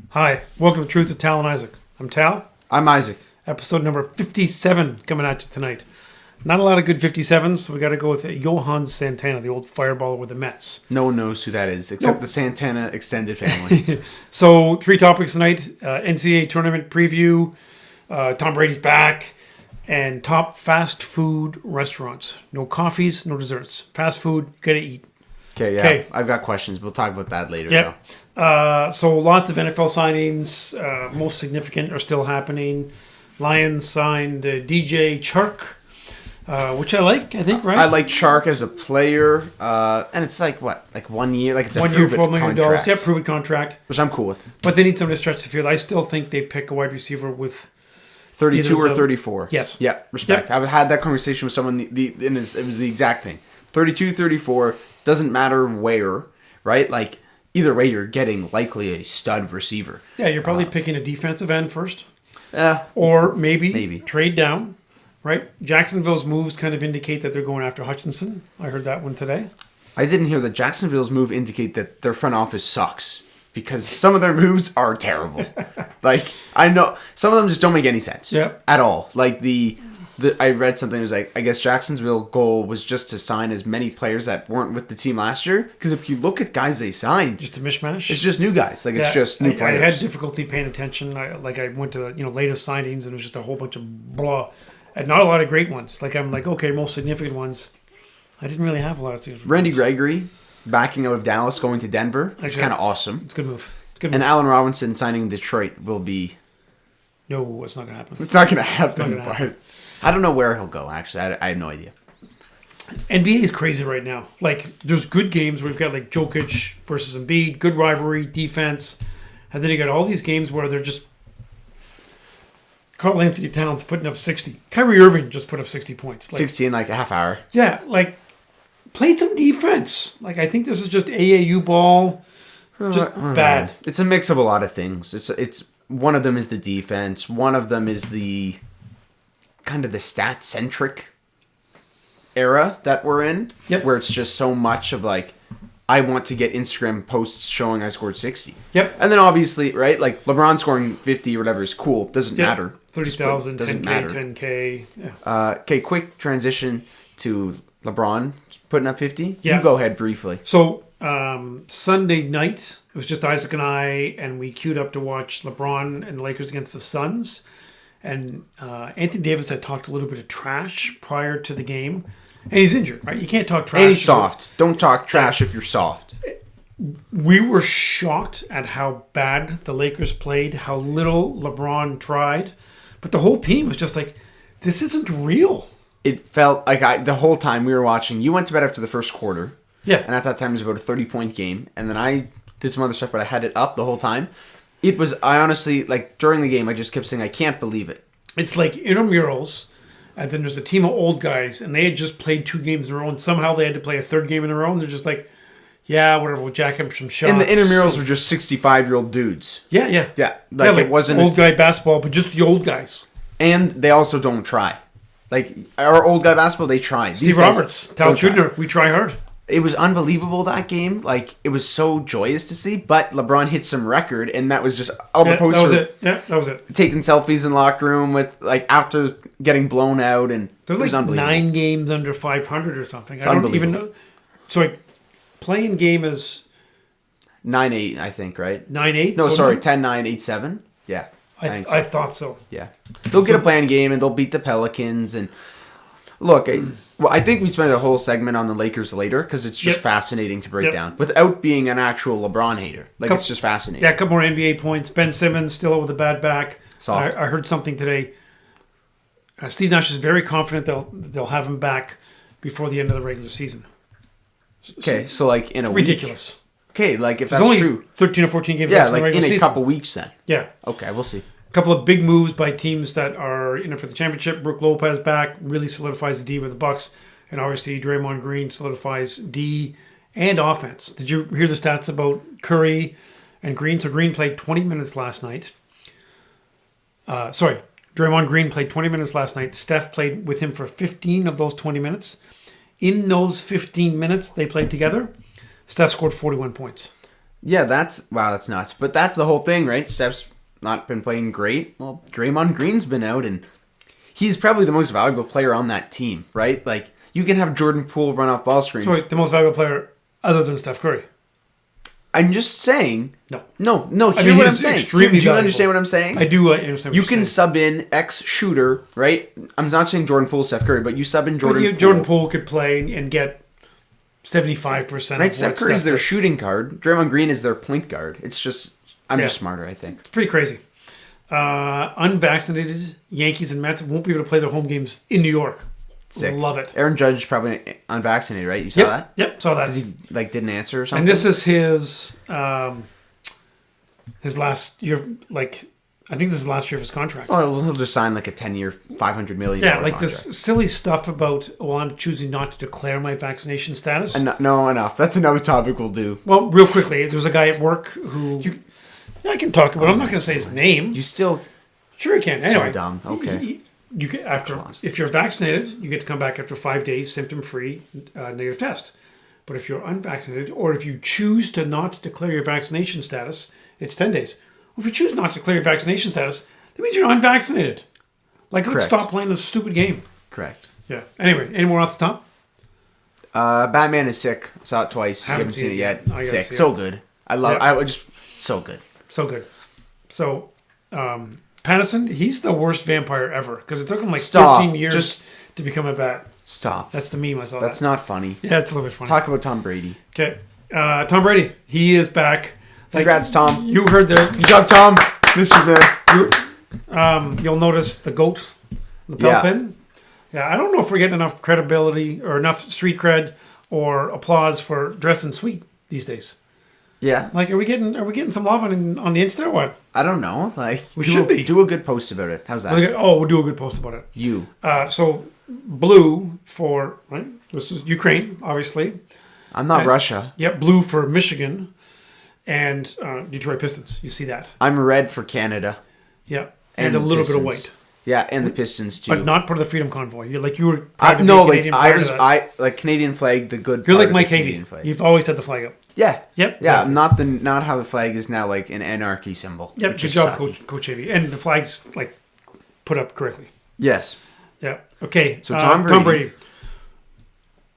Hi, welcome to Truth with Tal and Isaac. I'm Tal. I'm Isaac. Episode number 57 coming at you tonight. Not a lot of good 57s, so we got to go with Johan Santana, the old fireballer with the Mets. No one knows who that is, except the Santana extended family. So, 3 topics tonight. NCAA tournament preview, Tom Brady's back, and top fast food restaurants. No coffees, no desserts. Fast food, gotta eat. Okay, yeah. 'Kay. I've got questions. We'll talk about that later. Yep. So lots of NFL signings. Most significant are still happening. Lions signed DJ Chark, which I like. I think, right? I like Shark as a player, and it's like what, like 1 year, like it's a 1 year, prove-it $12 million. contract, Yeah, prove it contract. which I'm cool with. But they need somebody to stretch the field. I still think they pick a wide receiver with 32 either or the- 34. Yes. Yeah, respect. Yep. I've had that conversation with someone. It was the exact thing. 32, 34 doesn't matter where, right? Like either way, you're getting likely a stud receiver. Yeah, you're probably picking a defensive end first, Yeah. or maybe Maybe. trade down. Right? Jacksonville's moves kind of indicate that they're going after Hutchinson. I heard that one today. I didn't hear that Jacksonville's move indicate that their front office sucks because some of their moves are terrible. Like I know some of them just don't make any sense. Yeah. At all. Like the I read something that was like I guess Jacksonville's goal was just to sign as many players that weren't with the team last year because if you look at guys they signed, Just a mishmash. it's just new guys. Like it's just new I players. had difficulty paying attention. I went to the latest signings and it was just a whole bunch of blah, and not a lot of great ones. Like I'm like, okay, most significant ones. I didn't really have a lot of significant Randy ones. Gregory backing out of Dallas going to Denver. It's Okay. kind of awesome. It's a good move. It's a good And move. Allen Robinson signing in Detroit will be. No, it's not gonna happen. It's not going to happen, not gonna but I don't know where he'll go. Actually, I have no idea. NBA is crazy right now. Like, there's good games where we've got like Jokic versus Embiid, good rivalry, defense, and then you got all these games where they're just Karl Anthony Towns putting up 60. Kyrie Irving just put up 60 points. Like, 60 in like a half hour. yeah, like played some defense. Like I think this is just AAU ball, just bad. It's a mix of a lot of things. It's one of them is the defense. One of them is the kind of the stat centric era that we're in, Yep. where it's just so much of like I want to get Instagram posts showing I scored 60. Yep. And then obviously, right, like LeBron scoring 50 or whatever is cool. Doesn't Yep. matter. 30,000, Doesn't 10K, matter. 10K. Yeah. Okay, quick transition to LeBron putting up 50. Yeah. You go ahead briefly. So Sunday night, it was just Isaac and I, and we queued up to watch LeBron and the Lakers against the Suns. And Anthony Davis had talked a little bit of trash prior to the game. And he's injured, right? You can't talk trash. And he's soft. Don't talk trash if you're soft. We were shocked at how bad the Lakers played, how little LeBron tried. But the whole team was just like, this isn't real. It felt like the whole time we were watching, you went to bed after the first quarter. Yeah. And at that time, it was about a 30-point game. And then I did some other stuff, but I had it up the whole time. I honestly, like, during the game, I just kept saying, I can't believe it. It's like intramurals, and then there's a team of old guys, and they had just played 2 games in a row, and somehow they had to play a 3rd game in a row, and they're just like, yeah, whatever, we'll jack up some shots. And the intramurals were just 65-year-old dudes. Yeah, yeah. Yeah. Like, like it wasn't... old guy basketball, but just the old guys. And they also don't try. Like, our old guy basketball, they try. Steve Roberts, Tal Chudner, we try hard. It was unbelievable, that game. Like, it was so joyous to see. But LeBron hit some record, and that was just all the posts that was were it. Yeah, that was it. taking selfies in the locker room with, like, after getting blown out, and They're it was like unbelievable. 9 games under 500 or something. It's I don't even unbelievable. know. So, like, playing game is 9-8, I think, right? 9-8? No, So sorry, 10-9, 8-7. Yeah, I think so. I thought so. Yeah. They'll get a playing game, and they'll beat the Pelicans, and... Look, I think we spend a whole segment on the Lakers later because it's just Yep. fascinating to break Yep. down without being an actual LeBron hater. Like, it's just fascinating. Yeah, a couple more NBA points. Ben Simmons still out with a bad back. Soft. I heard something today. Steve Nash is very confident they'll have him back before the end of the regular season. Okay, so like in a week. Ridiculous. Okay, like if There's that's only true. 13 or 14 games Yeah, left in the like regular in a season. couple weeks then. Yeah. Okay, we'll see. A couple of big moves by teams that are in it for the championship. Brooke Lopez back really solidifies the D with the Bucks. And obviously, Draymond Green solidifies D and offense. Did you hear the stats about Curry and Green? So Green played 20 minutes last night. Draymond Green played 20 minutes last night. Steph played with him for 15 of those 20 minutes. In those 15 minutes they played together, Steph scored 41 points. Yeah, that's nuts. But that's the whole thing, right? Steph's not been playing great. Well, Draymond Green's been out, and he's probably the most valuable player on that team, right? Like, you can have Jordan Poole run off ball screens. Sorry, the most valuable player other than Steph Curry. I'm just saying. No. Hear what I'm saying. Extremely Do you valuable. Understand what I'm saying? I do understand what You you're can saying. sub in X shooter, right? I'm not saying Jordan Poole, Steph Curry, but you sub in Jordan Poole. Jordan Poole could play and get 75%. Right, of Steph what Curry's their does. shooting guard. Draymond Green is their point guard. It's just, I'm just smarter, I think. It's pretty crazy. Unvaccinated Yankees and Mets won't be able to play their home games in New York. Sick. Love it. Aaron Judge is probably unvaccinated, right? You saw that? Yep, saw that. Because he didn't answer or something. And this is his last year. Like, I think this is the last year of his contract. Well, he'll just sign like a 10-year, $500 million Yeah, like contract. this silly stuff about, I'm choosing not to declare my vaccination status. No, enough. That's another topic we'll do. Well, real quickly, there was a guy at work who I can talk about. I'm not going to say his name. You still... Sure, you can. Anyway, So dumb. Okay. You get if you're vaccinated, you get to come back after 5 days, symptom-free, negative test. But if you're unvaccinated, or if you choose to not declare your vaccination status, it's 10 days. Well, if you choose not to declare your vaccination status, that means you're unvaccinated. Like, let's Correct. stop playing this stupid game. Correct. Yeah. Anyway, any more off the top? Batman is sick. Saw it twice. Haven't Seen it yet. I gotta Sick. see So it. good. I love. Yeah. I just so good. So good. So, Patterson, he's the worst vampire ever because it took him like Stop. 13 years Just to become a bat. stop. That's the meme I saw. That's not funny. Yeah, it's a little bit funny. Talk about Tom Brady. Okay. Tom Brady, he is back. Like, Congrats, Tom. You heard Good job, Tom. Mr. Man. you'll notice the goat, the Yeah. pin. Yeah, I don't know if we're getting enough credibility or enough street cred or applause for dressing sweet these days. Yeah. Like, are we getting some love on the Insta or what? I don't know. Like We should be. do a good post about it. How's that? We'll do a good post about it. You. So blue for right. This is Ukraine, obviously. I'm not Russia. Yep, blue for Michigan, and Detroit Pistons. You see that? I'm red for Canada. Yeah, and a little bit of Pistons. white, Yeah, and the Pistons too. but not part of the Freedom Convoy. You were. proud to be no, a like Canadian I part was. of that. Like Canadian flag, the good. You're part like of Mike the Canadian Havey. flag. You've always had the flag up. Yeah. Yep. Yeah. Exactly. Not how the flag is now, like an anarchy symbol. Yep. which Good is job, sucky. Coach Havey. And the flag's like put up correctly. Yes. Yeah. Okay. So Tom Brady.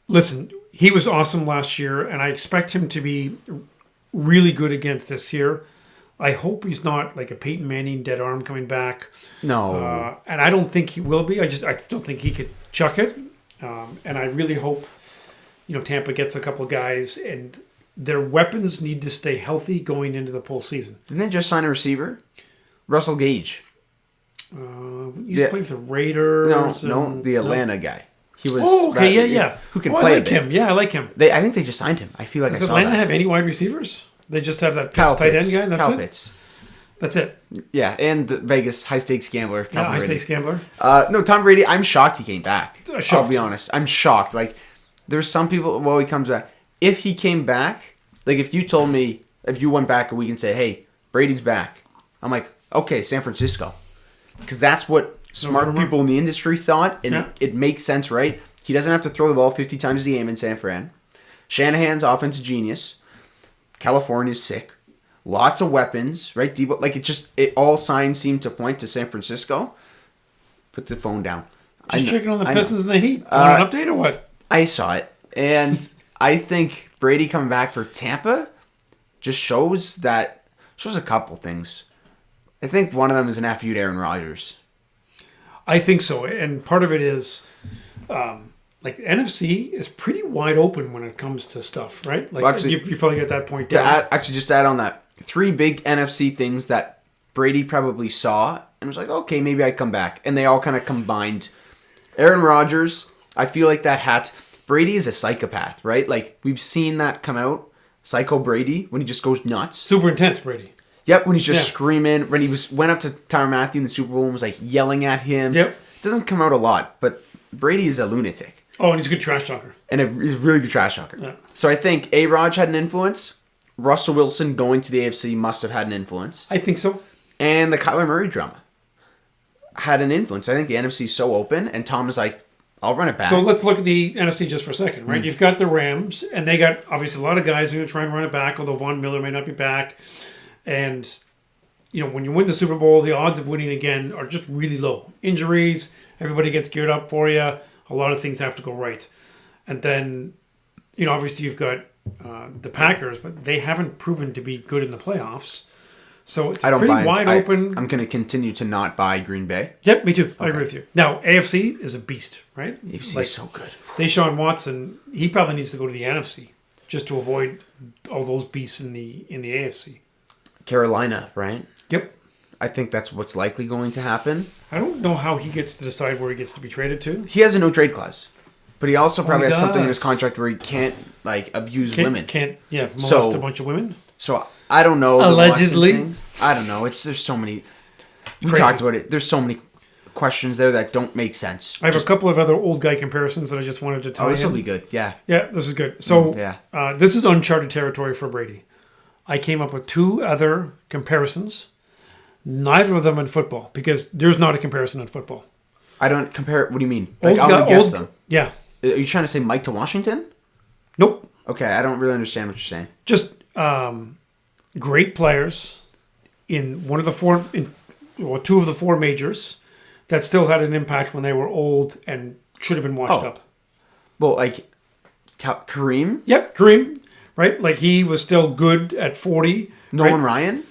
Listen, he was awesome last year, and I expect him to be really good against this year. I hope he's not like a Peyton Manning dead arm coming back. No. And I don't think he will be. I still think he could chuck it. And I really hope, Tampa gets a couple guys, and their weapons need to stay healthy going into the postseason. Didn't they just sign a receiver? Russell Gage. He used to play with the Raiders. No, the Atlanta guy. He was. Oh, okay, yeah. Who can I play like him. Yeah, I like him. I think they just signed him. I feel like Does I saw Atlanta that. have any wide receivers? They just have that Kyle tight Pitts. end guy. And that's Kyle it. Pitts. That's it. Yeah, and the Vegas high stakes gambler. Yeah, Calvin high Ridley. stakes gambler. No, Tom Brady. I'm shocked he came back. Shocked. I'll be honest. I'm shocked. Like, there's some people. Well, he comes back. If he came back, like if you told me, if you went back a week and said, "Hey, Brady's back," I'm like, okay, San Francisco, because that's what smart people in the industry thought, and it makes sense, right? He doesn't have to throw the ball 50 times a game in San Fran. Shanahan's offensive genius. California's sick. Lots of weapons, right? Debo, like all signs seem to point to San Francisco. Put the phone down. Just checking on the Pistons and the Heat. Want an update or what? I saw it, and I think Brady coming back for Tampa just shows a couple things. I think one of them is an FU to Aaron Rodgers. I think so, and part of it is, like the NFC is pretty wide open when it comes to stuff, right? Like Well, actually, you probably get that point down. Just add on that 3 big NFC things that Brady probably saw and was like, okay, maybe I come back, and they all kind of combined. Aaron Rodgers, I feel like that hat. Brady is a psychopath, right? Like we've seen that come out. Psycho Brady when he just goes nuts. Super intense, Brady. Yep, when he's just screaming. When he went up to Tyrann Mathieu in the Super Bowl and was like yelling at him. Yep. It doesn't come out a lot, but Brady is a lunatic. Oh, and he's a good trash talker. And he's a really good trash talker. Yeah. So I think A-Rod had an influence. Russell Wilson going to the AFC must have had an influence. I think so. And the Kyler Murray drama had an influence. I think the NFC is so open, and Tom is like, I'll run it back. So let's look at the NFC just for a second, right? You've got the Rams, and they got obviously a lot of guys who are going to try and run it back, although Von Miller may not be back. And, when you win the Super Bowl, the odds of winning again are just really low. Injuries, everybody gets geared up for you. A lot of things have to go right. And then, obviously you've got the Packers, but they haven't proven to be good in the playoffs. So it's pretty wide open. I'm going to continue to not buy Green Bay. Yep, me too. I agree with you. Now, AFC is a beast, right? AFC is so good. Deshaun Watson, he probably needs to go to the NFC just to avoid all those beasts in the AFC. Carolina, right? Yep. I think that's what's likely going to happen. I don't know how he gets to decide where he gets to be traded to. He has a no-trade clause. But he also probably has something in his contract where he can't, abuse women. Can't molest a bunch of women. So, I don't know. Allegedly. I don't know. There's so many... We talked about it. There's so many questions there that don't make sense. I have a couple of other old guy comparisons that I just wanted to tell you. Oh, this will be good. Yeah. Yeah, this is good. So, this is uncharted territory for Brady. I came up with 2 other comparisons. Neither of them in football, because there's not a comparison in football. I don't compare... What do you mean? I'm going to guess them. Yeah. Are you trying to say Mike to Washington? Nope. Okay, I don't really understand what you're saying. Just great players in two of the 4 majors that still had an impact when they were old and should have been washed up. Well, Kareem? Yep, Kareem. Right? Like he was still good at 40. Nolan Ryan?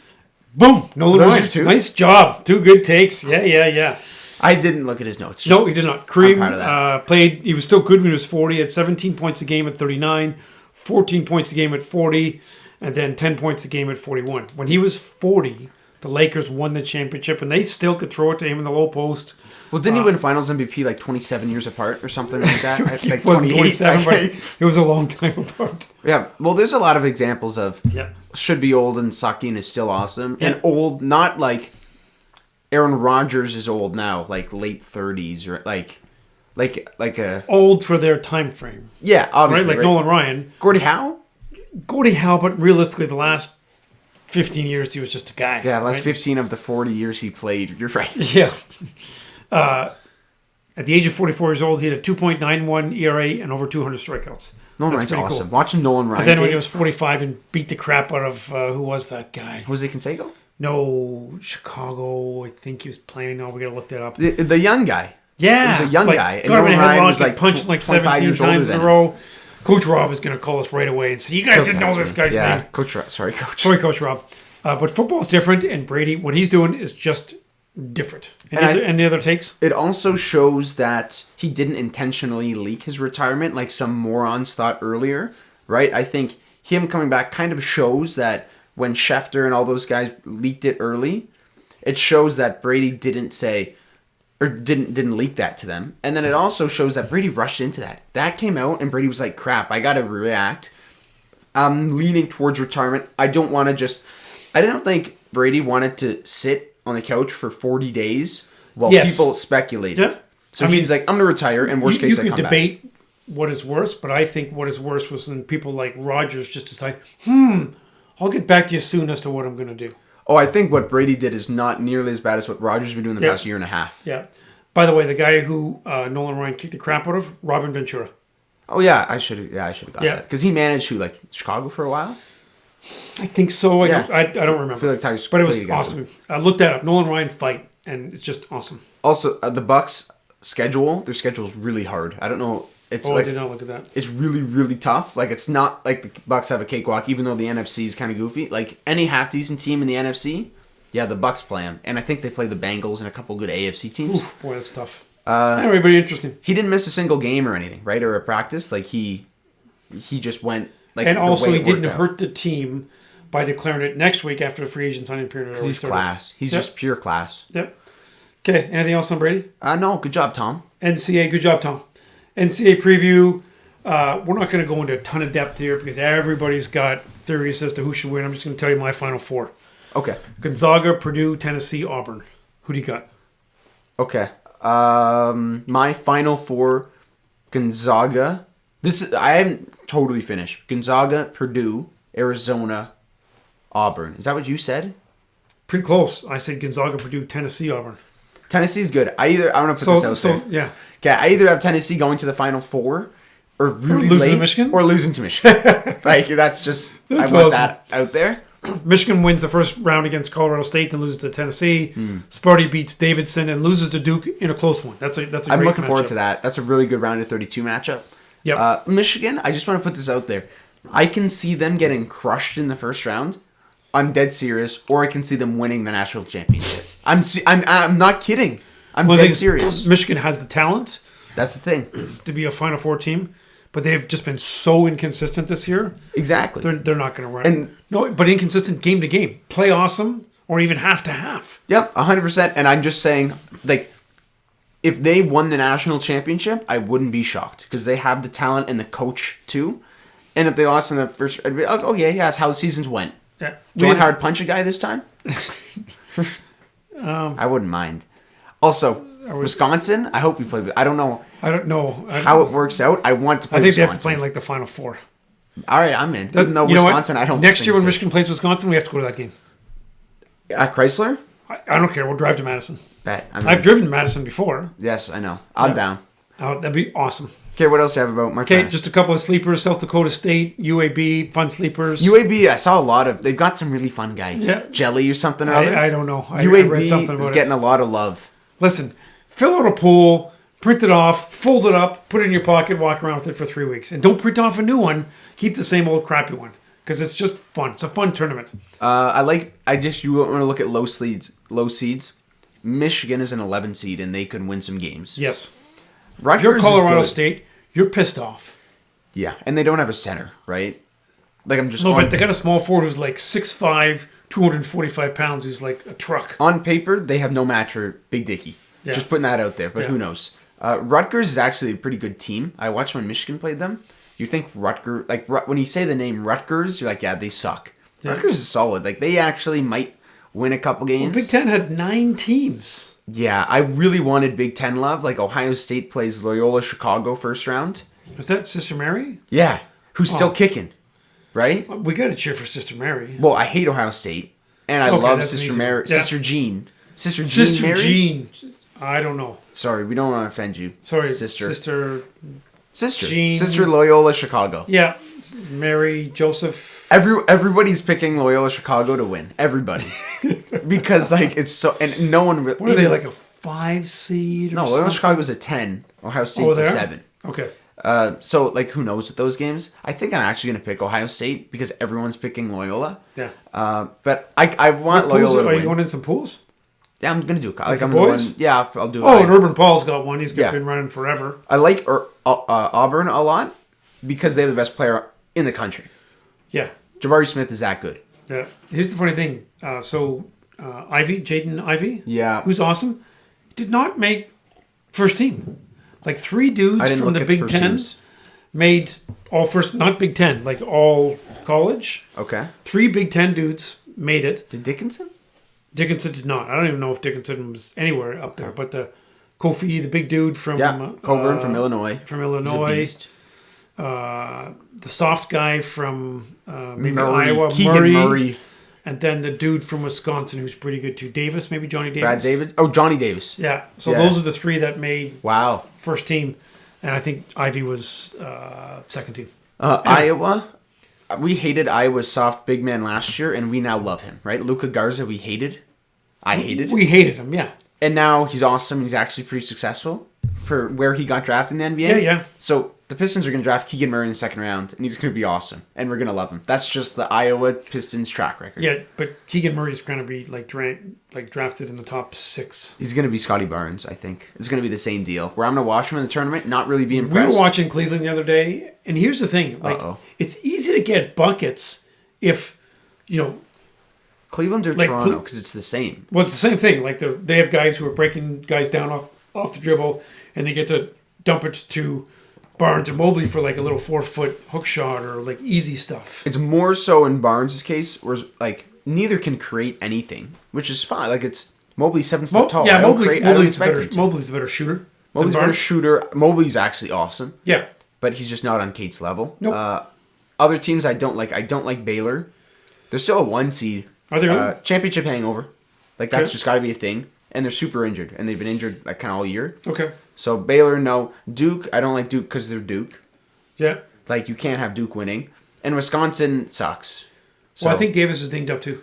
Boom! Nolan Those Ryan. are 2? Nice job. 2 good takes. Yeah. I didn't look at his notes. No, he did not. Kareem I'm proud of that. played. He was still good when he was 40. Had 17 points a game at 39, 14 points a game at 40, and then 10 points a game at 41. When he was 40, the Lakers won the championship, and they still could throw it to him in the low post. Well, didn't he win Finals MVP 27 years apart or something like that? It wasn't 27, but it was a long time apart. Yeah. Well, there's a lot of examples of should be old and sucking is still awesome, and old not like. Aaron Rodgers is old now, like late 30s or like a old for their time frame. Yeah, obviously, right? Nolan Ryan, Gordie Howe, but realistically, the last 15 years he was just a guy. Yeah, last 15 of the 40 years he played. You're right. Yeah. At the age of 44 years old, he had a 2.91 ERA and over 200 strikeouts. Nolan Ryan's awesome. Cool. Watching Nolan Ryan. And then when he was 45 and beat the crap out of who was that guy? Jose Canseco? No, Chicago. I think he was playing. No, we gotta look that up. The young guy. Yeah, he was a young guy. And Nolan Ryan was punched 17 times in a row. Coach Rob is gonna call us right away and say, "You guys didn't know this guy's name." Coach Rob. Sorry, Coach Rob. But football's different, and Brady, what he's doing is just different. Any other takes? It also shows that he didn't intentionally leak his retirement, like some morons thought earlier. Right? I think him coming back kind of shows that. When Schefter and all those guys leaked it early, it shows that Brady didn't say or didn't leak that to them. And then it also shows that Brady rushed into that. That came out and Brady was like, crap, I got to react. I'm leaning towards retirement. I don't think Brady wanted to sit on the couch for 40 days while people speculate. Yeah. So he's like, I'm going to retire and worst case I come back. You could debate what is worse, but I think what is worse was when people like Rodgers just decide, I'll get back to you soon as to what I'm going to do. Oh, I think what Brady did is not nearly as bad as what Rodgers has been doing the past year and a half. Yeah. By the way, the guy who Nolan Ryan kicked the crap out of, Robin Ventura. Oh, yeah. I should have got that. Because he managed Chicago for a while? I think so. I don't remember. I feel like but it was awesome. I looked that up. Nolan Ryan fight, and it's just awesome. Also, the Bucks' schedule, their schedule is really hard. I don't know. I did not look at that. It's really, really tough. Like, it's not like the Bucks have a cakewalk, even though the NFC is kind of goofy. Like, any half-decent team in the NFC, the Bucks play them. And I think they play the Bengals and a couple good AFC teams. Oof, boy, that's tough. Everybody interesting. He didn't miss a single game or anything, right? Or a practice. Like, he just went, like, and also, he didn't hurt the team by declaring it next week after the free agent signing period. Because he's class. He's just pure class. Yep. Okay, anything else on Brady? No, good job, Tom. NCAA, good job, Tom. NCAA preview. We're not going to go into a ton of depth here because everybody's got theories as to who should win. I'm just going to tell you my final 4. Okay. Gonzaga, Purdue, Tennessee, Auburn. Who do you got? Okay. My final 4, Gonzaga. I haven't totally finished. Gonzaga, Purdue, Arizona, Auburn. Is that what you said? Pretty close. I said Gonzaga, Purdue, Tennessee, Auburn. Tennessee's good. I'm gonna put this out there. Yeah. Okay, I either have Tennessee going to the Final Four, or really losing late, to Michigan? or losing to Michigan. Like that's just I want awesome. that out there. Michigan wins the first round against Colorado State, then loses to Tennessee. Sparty beats Davidson and loses to Duke in a close one. That's a I'm great looking forward matchup. to that. That's a really good round of 32 matchup. Yep. Michigan, I just want to put this out there. I can see them getting crushed in the first round. I'm dead serious, or I can see them winning the national championship. I'm not kidding. I'm dead serious. Michigan has the talent That's the thing. to be a Final Four team, but they've just been so inconsistent this year. Exactly. They're not going to run. And- No, but inconsistent game to game. Play awesome or even half to half. Yep, 100%. And I'm just saying, like, if they won the national championship, I wouldn't be shocked because they have the talent and the coach too. And if they lost in the first, I'd be like, oh yeah, that's how the seasons went. Yeah. John Howard punch a guy this time? I wouldn't mind. Also, Wisconsin, I hope we play. I don't know I don't know how it works out. I want to play I think they Wisconsin. have to play in like the Final Four. All right, I'm in. Even though You know what? Wisconsin, I don't Next think year when is Michigan plays Wisconsin, we have to go to that game. good. At Chrysler? I don't care. We'll drive to Madison. Bet. I've driven to Madison before. Yes, I know. I'm down. That'd be awesome. Okay, what else do you have about Mark? Okay, just a couple of sleepers. South Dakota State, UAB, fun sleepers. UAB, I saw a lot of. They've got some really fun guy. Yeah. Jelly or something or other. I don't know. I UAB read something about is getting a lot of love. Listen, fill out a pool, print it off, fold it up, put it in your pocket, walk around with it for 3 weeks. And don't print off a new one. Keep the same old crappy one. Because it's just fun. It's a fun tournament. You want to look at low seeds. Michigan is an 11 seed and they could win some games. Yes. Rutgers If you're Colorado is good. State, you're pissed off. Yeah, and they don't have a center, right? Like I'm just No, but they got a small forward who's like 6'5", 245 pounds, who's like a truck. on paper they have no match for Big Dicky. Yeah. Just putting that out there, but Yeah. who knows? Rutgers is actually a pretty good team. I watched when Michigan played them. You think Rutgers, like when you say the name Rutgers, you're like, yeah, they suck. Yeah. Rutgers is solid. Like they actually might win a couple games. Big Ten had 9 teams. Yeah, I really wanted Big Ten love. Like Ohio State plays Loyola Chicago first round. Was that Sister Mary? Yeah, who's still kicking, right? We got to cheer for Sister Mary. Well, I hate Ohio State, and I Okay, love that's an Sister easy Mary, one. Yeah. Sister Jean, Sister Jean Sister Mary. Jean. I don't know. Sorry, we don't want to offend you. Sorry, Sister, Sister Jean. Sister Loyola Chicago. Yeah, Mary, Joseph. Everybody's picking Loyola Chicago to win. Everybody, because like it's so, and no one. What are they, like a 5 seed? Or No, Loyola something? Chicago's a 10. Ohio State's a they are? 7. Okay. So like who knows with those games? I think I'm actually gonna pick Ohio State because everyone's picking Loyola. Yeah. But I want What pools Loyola to are win. you going in some pools? Yeah, I'm gonna do it. Like the I'm gonna boys? run. Yeah, I'll do it. Oh, and Urban Paul's got one. He's Yeah. been running forever. I like Auburn a lot because they have the best player in the country. Yeah. Jabari Smith is that good. Yeah. Here's the funny thing. Jaden Ivey. Yeah. Who's awesome. Did not make first team. Like 3 dudes I didn't from look the at Big first Ten teams. made all first, not Big Ten, like all college. Okay. 3 Big Ten dudes made it. Did Dickinson? Dickinson did not. I don't even know if Dickinson was anywhere up there. But the Kofi, the big dude from Coburn from Illinois. From He's a Illinois. beast. The soft guy from maybe Murray. Iowa, Keegan Murray. and then the dude from Wisconsin who's pretty good too, Davis, maybe Johnny Davis. Brad Davis. Oh, Johnny Davis. Yeah. So Yeah. those are the 3 that made Wow. first team, and I think Ivy was second team. Iowa. We hated Iowa's soft big man last year, and we now love him, right? Luca Garza, we hated. I hated. We hated him, yeah. And now he's awesome. He's actually pretty successful for where he got drafted in the NBA. Yeah, yeah. So the Pistons are going to draft Keegan Murray in the second round, and he's going to be awesome. And we're going to love him. That's just the Iowa Pistons track record. Yeah, but Keegan Murray's going to be like drafted in the top 6. He's going to be Scotty Barnes, I think. It's going to be the same deal. Where I'm going to watch him in the tournament, not really be We impressed. were watching Cleveland the other day, and here's the thing: like, it's easy to get buckets if Cleveland or like, Toronto, because it's the same. Well, it's the same thing. Like they have guys who are breaking guys down off the dribble, and they get to dump it to Barnes or Mobley for like a little 4-foot hook shot or like easy stuff. It's more so in Barnes' case, where like neither can create anything, which is fine. Like it's Mobley's 7 foot tall. Yeah, I don't expect him to. Mobley's the better shooter. Mobley's a better shooter. Mobley's actually awesome. Yeah, but he's just not on Kate's level. Nope. Other teams I don't like. I don't like Baylor. They're still a 1 seed. Are they really? Championship hangover. Like that's just got to be a thing. and they're super injured, and they've been injured like kind of all year. Okay. So Baylor, no. Duke, I don't like Duke because they're Duke. Yeah. Like, you can't have Duke winning. And Wisconsin sucks. So, Well, I think Davis is dinged up too.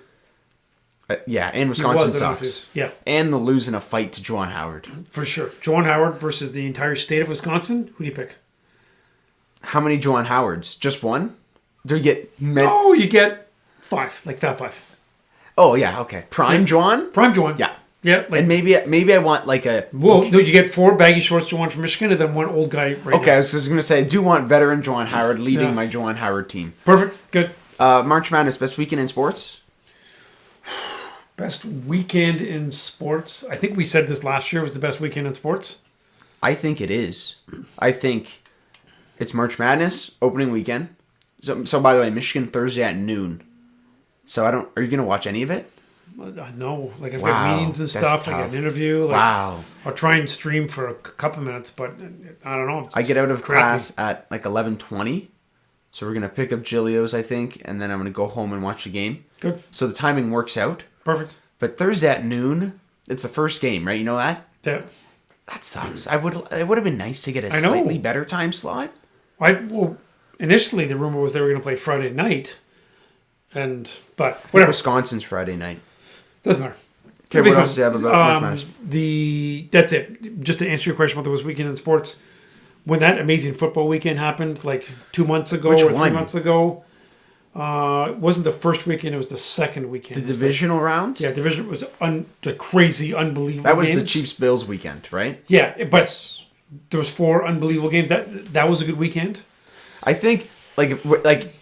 yeah, and Wisconsin sucks. Yeah. And they'll lose in a fight to Juwan Howard. For sure. Juwan Howard versus the entire state of Wisconsin. Who do you pick? How many Juwan Howards? Just one? Do you get... Oh, you get 5. Like Fab 5. Oh, yeah, okay. Prime Juwan? Prime Juwan. Yeah. Yeah. Like, And maybe I want like a... well, no, you get 4 baggy shorts Juwan from Michigan and then 1 old guy right Okay, now. I was just going to say, I do want veteran Juwan Howard leading Yeah. my Juwan Howard team. Perfect. Good. March Madness, best weekend in sports? Best weekend in sports. I think we said this last year was the best weekend in sports. I think it is. I think it's March Madness, opening weekend. So by the way, Michigan Thursday at noon. So are you going to watch any of it? No, like I've Wow, got meetings and that's stuff. I got tough. an interview. Like, Wow. I'll try and stream for a couple minutes, but I don't know. I get out of crappy. class at like 11:20. So we're going to pick up Gilio's, I think, and then I'm going to go home and watch the game. Good. So the timing works out. Perfect. But Thursday at noon, it's the first game, right? You know that? Yeah. That sucks. It would have been nice to get a I know. slightly better time slot. Well, initially the rumor was they were going to play Friday night, but Whatever. whatever. Wisconsin's Friday night. Doesn't matter. Okay, It'll be what fun. else do you have about March Madness? That's it. Just to answer your question about this weekend in sports, when that amazing football weekend happened, like 2 months ago Which or 3 one? months ago, it wasn't the first weekend; it was the second weekend. The It was divisional round? yeah, division was the crazy, unbelievable. That was the games. Chiefs Bills weekend, right? Yeah, but there was 4 unbelievable games. That was a good weekend. I think like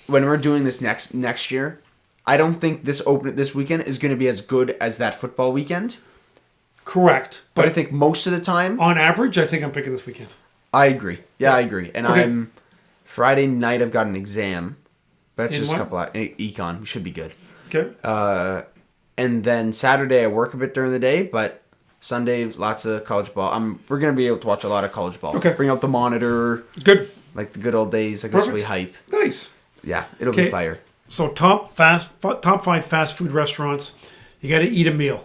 when we're doing this next year, I don't think this weekend is going to be as good as that football weekend. Correct, But I think most of the time, on average, I think I'm picking this weekend. I agree. Yeah, I agree. And Okay. Friday night I've got an exam. But that's In just what? a couple of econ. We should be good. Okay. And then Saturday I work a bit during the day, but Sunday lots of college ball. We're gonna be able to watch a lot of college ball. Okay. Bring out the monitor, Good. like the good old days. Like this will be Perfect. hype. Nice. Yeah, it'll be Okay. fire. So top 5 fast food restaurants. You got to eat a meal.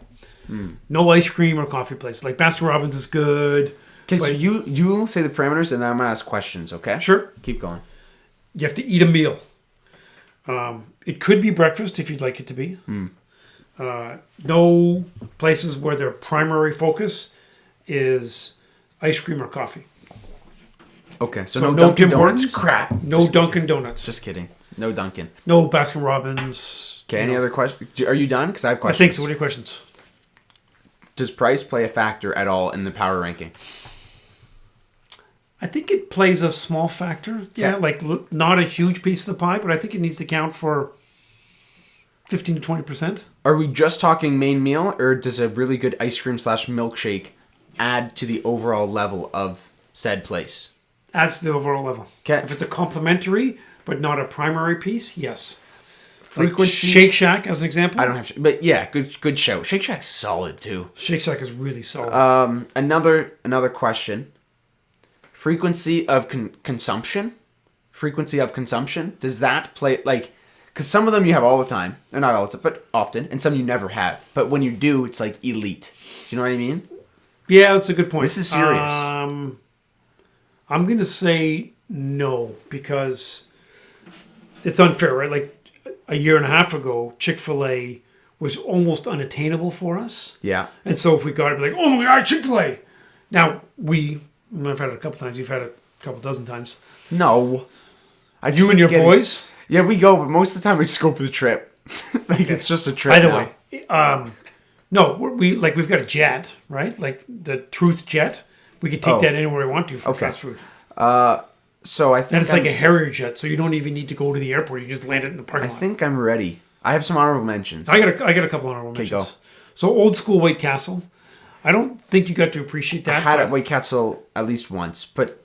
No ice cream or coffee places. Like Baskin Robbins is good. Okay, so Like, you say the parameters, and then I'm gonna ask questions. Okay. Sure. Keep going. You have to eat a meal. It could be breakfast if you'd like it to be. No places where their primary focus is ice cream or coffee. Okay, so So no no Dunkin' Tim Donuts. Hortons? Crap. No Just Dunkin' Donuts. Just kidding. No Dunkin'. No Baskin Robbins. Okay. Any other questions? Are you done? Because I have I questions. think so. What are your questions? Does price play a factor at all in the power ranking? I think it plays a small factor. Yeah, like not a huge piece of the pie, but I think it needs to count for 15 to 20%. Are we just talking main meal, or does a really good ice cream / milkshake add to the overall level of said place? Adds to the overall level. 'Kay. If it's a complementary but not a primary piece, yes. Frequency. Like Shake Shack as an example. I don't have, but yeah, good show. Shake Shack's solid too. Shake Shack is really solid. Another question. Frequency of consumption. Frequency of consumption. Does that play like? Because some of them you have all the time, or not all the time, but often, and some you never have. But when you do, it's like elite. Do you know what I mean? Yeah, that's a good point. This is serious. I'm going to say no because it's unfair, right? Like a year and a half ago, Chick-fil-A was almost unattainable for us. Yeah. And so if we got it, we'd be like, oh my God, Chick-fil-A. Now, I've had it a couple times. You've had it a couple dozen times. No. You and your boys? Yeah, we go, but most of the time we just go for the trip. Like it's just a trip. By the now. way, no, we've got a jet, right? Like the Truth jet. We could take that anywhere we want to for fast food. So I think And it's like a Harrier jet, so you don't even need to go to the airport. You just land it in the I parking lot. think I'm ready. I have some honorable mentions. I got a couple honorable mentions. go. So old school White Castle. I don't think you got to appreciate that. I had but- at White Castle at least once, but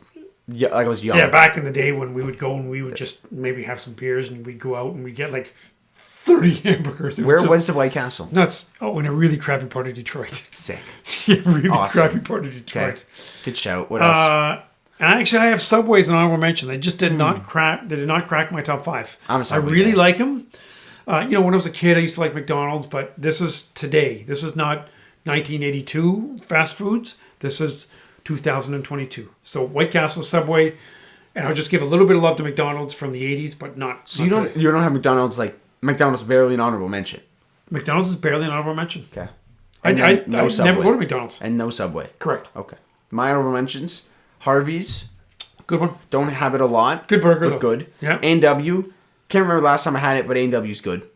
yeah, like I was young. Yeah, back in the day when we would go and we would just maybe have some beers and we'd go out and we'd get like 30 hamburgers. Where was the White Castle? Nuts. Oh, in a really crappy part of Detroit. Sick. Yeah, really Awesome. crappy part of Detroit. Okay. Good shout. What else? And actually, I have Subway's an honorable mention. They just did not crack. They did not crack my top 5. I'm a I Subway really guy. like them. When I was a kid, I used to like McDonald's, but this is today. This is not 1982 fast foods. This is 2022. So White Castle, Subway, and I'll just give a little bit of love to McDonald's from the 80s, but not. So not you don't have McDonald's like McDonald's barely an honorable mention. McDonald's is barely an honorable mention. Okay. I never go to McDonald's. And no Subway. Correct. Okay. My honorable mentions: Harvey's. Good one. Don't have it a lot. Good burger, but though. Good. Yeah. A&W. Can't remember last time I had it, but A&W's good.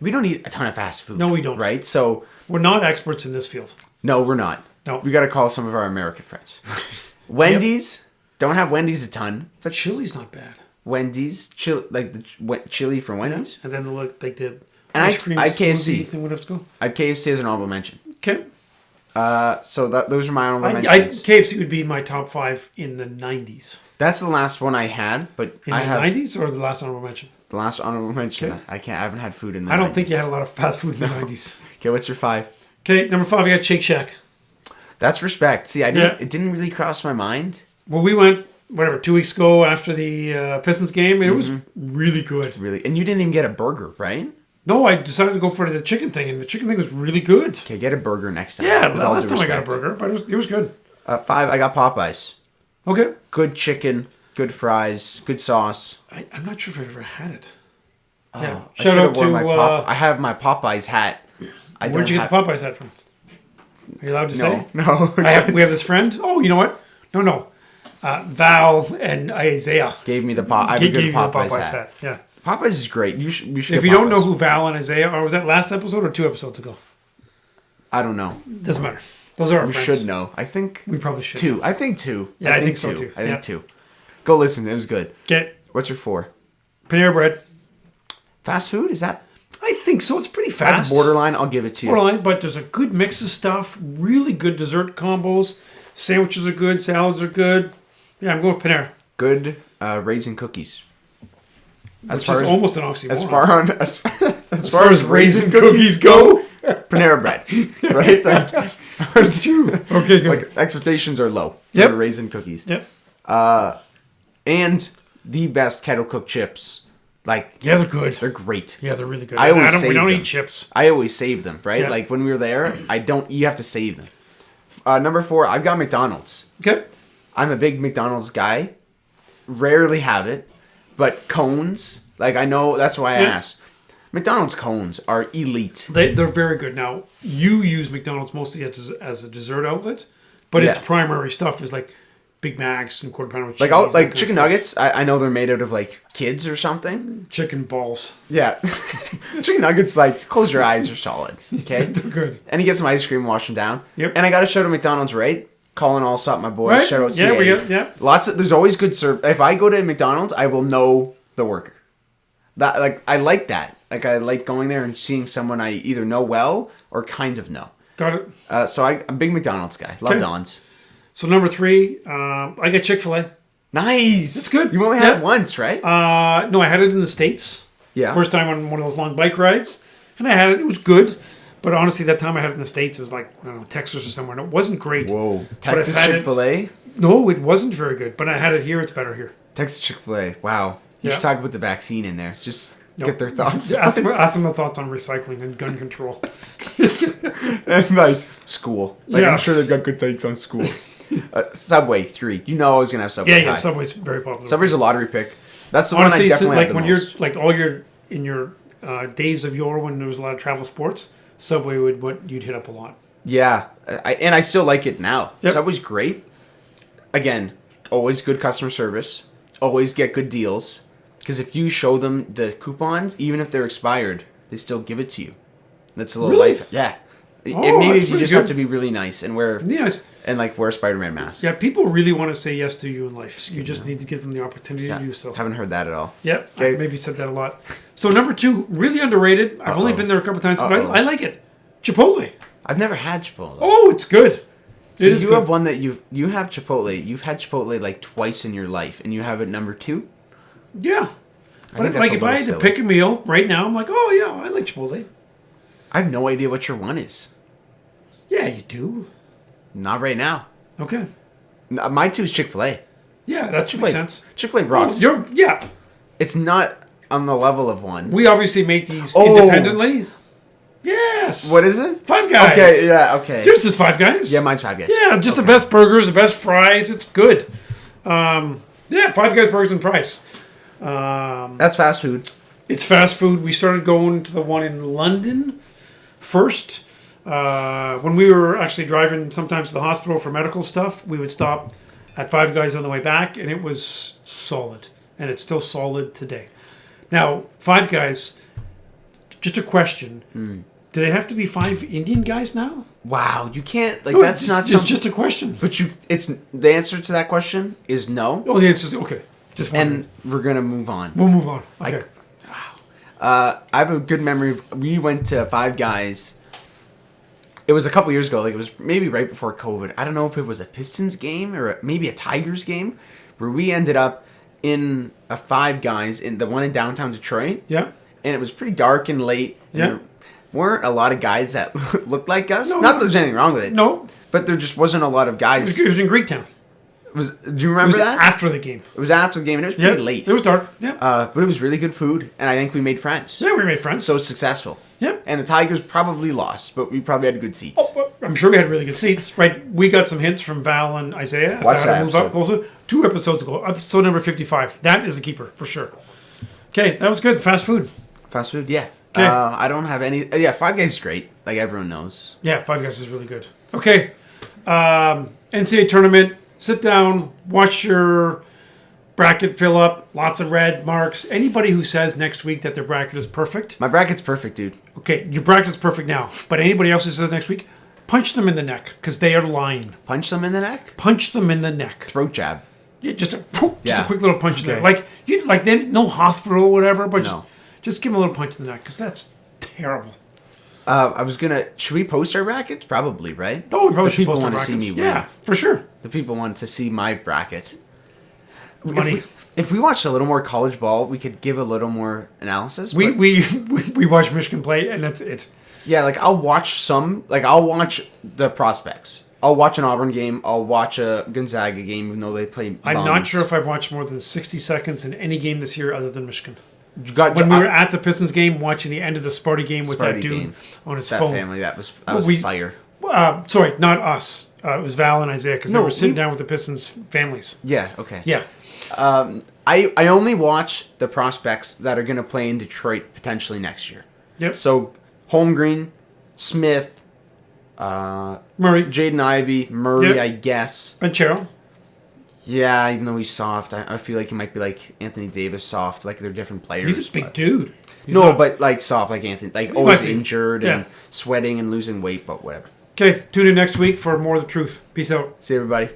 We don't eat a ton of fast food. No, we don't. Right? So we're not experts in this field. no, we're not. No. We got to call some of our American friends. Wendy's. Don't have Wendy's a ton. But chili's not bad. Wendy's. Like the chili from Wendy's. And then like the And ice cream I smoothie KFC. thing would have to go. I have KFC as an honorable mention. Okay. So those are my honorable mentions. KFC would be my top 5 in the 90s. That's the last one I had, but In I the have 90s or the last honorable mention? the last honorable mention. Okay. I haven't had food in the I don't 90s. think you had a lot of fast food in the 90s. Okay, what's your 5? Okay, number 5, I got Shake Shack. That's respect. See, I didn't. Yeah. It didn't really cross my mind. Well, we went, 2 weeks ago after the Pistons game, and it was really good. Really, and you didn't even get a burger, right? No, I decided to go for the chicken thing, and the chicken thing was really good. Okay, get a burger next time. Yeah, with all last due time I got a respect. burger, but it was good. 5, I got Popeyes. Okay. Good chicken, good fries, good sauce. I'm not sure if I've ever had it. Oh, Yeah. I Shout should've out worn to... I have my Popeyes hat. Where'd you get the Popeyes hat from? Are you allowed to say? No. We have this friend. Oh, you know what? No. Val and Isaiah Gave me the I have a gave good you the Popeyes, Popeyes hat. hat. Yeah. Popeyes is great. You should. If get you don't know Popeyes. who Val and Isaiah are, was that last episode or 2 episodes ago? I don't know. Doesn't matter. Those are our We friends. should know. I think We probably should. 2. I think 2. Yeah, I think so, too. I Yeah. think 2. Go listen. It was good. Get What's your 4? Panera Bread. Fast food? Is that? I think so. It's pretty fast. That's borderline. I'll give it to you. Borderline, but there's a good mix of stuff. Really good dessert combos. Sandwiches are good. Salads are good. Yeah, I'm going with Panera. Good raisin cookies. Which is almost an oxymoron. As far as raisin cookies go, Panera Bread, right? Like, Okay, good. like expectations are low for Yep. raisin cookies. Yep. And the best kettle cooked chips. Like, Yeah, they're good. they're great. Yeah, they're really good. I always we save don't them. eat chips. I always save them, right? Yeah. Like when we were there, you have to save them. Number 4, I've got McDonald's. Okay. I'm a big McDonald's guy. Rarely have it, but cones, like I know that's why I Yeah. asked. McDonald's cones are elite. They're very good. Now, you use McDonald's mostly as a dessert outlet, but its Yeah. primary stuff is like Big Macs and quarter pounder with Like cheese, that kind of chicken stuff. nuggets, I know they're made out of like kids or something. Chicken balls. Yeah, chicken nuggets, like close your eyes, are solid. Okay, They're good. and you get some ice cream, wash them down. Yep. And I got to shout out McDonald's, right? Colin Allsop, my boy. Right? Shout out Yeah, CA. we got, yeah. There's always good serve. If I go to McDonald's, I will know the worker. I like that. Like I like going there and seeing someone I either know well or kind of know. Got it. So I'm a big McDonald's guy. Love Okay. Don's. So number 3, I got Chick-fil-A. Nice. It's good. You only had Yeah. it once, right? No, I had it in the States. Yeah. First time on one of those long bike rides. And I had it. It was good. But honestly, that time I had it in the States, it was like, I don't know, Texas or somewhere. And it wasn't great. Whoa. But Texas I've had it- Chick-fil-A? No, it wasn't very good. But I had it here. It's better here. Texas Chick-fil-A. Wow. You Yeah. should talk about the vaccine in there. Just Nope. get their thoughts. Ask them their thoughts on recycling and gun control. And like school. Like Yeah. I'm sure they've got good takes on school. Subway 3. You know I was gonna have Subway. Yeah, high. Subway's very popular. Subway's a lottery pick. That's the Honestly, one I so, definitely like have the when most. you're like all your in your days of yore when there was a lot of travel sports, Subway would what you'd hit up a lot. Yeah, I still like it now. Yep. Subway's great. Again, always good customer service. Always get good deals. Because if you show them the coupons, even if they're expired, they still give it to you. That's a little Really? life. Yeah. Oh, Maybe that's you pretty just good. have to be really nice and wear Yes. wear a Spider-Man mask. Yeah, people really want to say yes to you in life. You just need to give them the opportunity to do so. Haven't heard that at all. Yeah, Okay. I maybe said that a lot. So number 2, really underrated. I've only Uh-oh. been there a couple times, but Uh-oh. I like it. Chipotle. I've never had Chipotle. Oh, it's good. so It is you good. have one that you have Chipotle. You've had Chipotle like twice in your life, and you have it number 2. Yeah. think But that's like a if I little had to silly. pick a meal right now, I'm like, oh yeah, I like Chipotle. I have no idea what your one is. Yeah, you do. Not right now. Okay. My 2 is Chick-fil-A. Yeah, that makes sense. Chick-fil-A Oh, rocks. yeah. It's not on the level of one. We obviously make these Oh. independently. Yes. What is it? Five Guys. Okay, yeah, okay. Yours is Five Guys. Yeah, mine's Five Guys. Yeah, just the best burgers, the best fries. It's good. Yeah, Five Guys burgers and fries. That's fast food. It's fast food. We started going to the one in London first. When we were actually driving sometimes to the hospital for medical stuff, we would stop at Five Guys on the way back, and it was solid. And it's still solid today. Now, Five Guys, just a question. Do they have to be 5 Indian guys now? Wow, you can't, like, No, that's it's, not it's something. just a question. But it's the answer to that question is no. Oh, the answer is okay. Just wondering. And we're going to move on. We'll move on. Okay. I have a good memory. We went to Five Guys. It was a couple years ago. Like, it was maybe right before COVID. I don't know if it was a Pistons game or maybe a Tigers game, where we ended up in a Five Guys in the one in downtown Detroit. Yeah. And it was pretty dark and late. And Yeah. there weren't a lot of guys that looked like us. No, Not that there's anything wrong with it. No. But there just wasn't a lot of guys. It was in Greektown. Do you It remember was that? after the game. It was after the game, and it was Yeah. pretty late. It was dark. Yeah. But it was really good food, and I think we made friends. Yeah, we made friends. So successful. Yep. And the Tigers probably lost, but we probably had good seats. Well, I'm sure we had really good seats. Right. We got some hints from Val and Isaiah as Watch to how that to move up episode. closer. 2 episodes ago. Episode number 55. That is a keeper for sure. Okay, that was good. Fast food. Fast food, yeah. 'Kay. I don't have any. Yeah, Five Guys is great. Like everyone knows. Yeah, Five Guys is really good. Okay. NCAA tournament. Sit down. Watch your bracket fill up. Lots of red marks. Anybody who says next week that their bracket is perfect. My bracket's perfect, dude. Okay, your bracket is perfect now. But anybody else who says next week, punch them in the neck because they are lying. Punch them in the neck. Punch them in the neck. Throat jab. Yeah, just a Yeah. quick little punch in there. Okay. Like then no hospital or whatever, but No. just give them a little punch in the neck because that's terrible. I was gonna. Should we post our brackets? Probably, right? Oh, we probably The should people post our want to see brackets. me win. Yeah, for sure. The people want to see my bracket. Money. If we watched a little more college ball, we could give a little more analysis. We but- we watch Michigan play and that's it. Yeah, like I'll watch some. Like I'll watch the prospects. I'll watch an Auburn game. I'll watch a Gonzaga game, even though they play. I'm not bums. sure if I've watched more than 60 seconds in any game this year other than Michigan. Got, When we were at the Pistons game, watching the end of the Sparty game with that Sparty dude game. on his that phone. family, that was we- fire. Sorry, not us. It was Val and Isaiah because they No, were sitting we- down with the Pistons families. Yeah. Okay. Yeah. I only watch the prospects that are going to play in Detroit potentially next year. Yep. So Holmgren, Smith, Murray, Jaden Ivey, Murray, Yep. I guess. Banchero. Yeah, even though he's soft, I feel like he might be like Anthony Davis soft. Like they're different players. He's a big but- dude. He's No, not- but like soft, like Anthony, like always might be. injured Yeah. and sweating and losing weight, but whatever. Okay, tune in next week for more of the truth. Peace out. See you, everybody.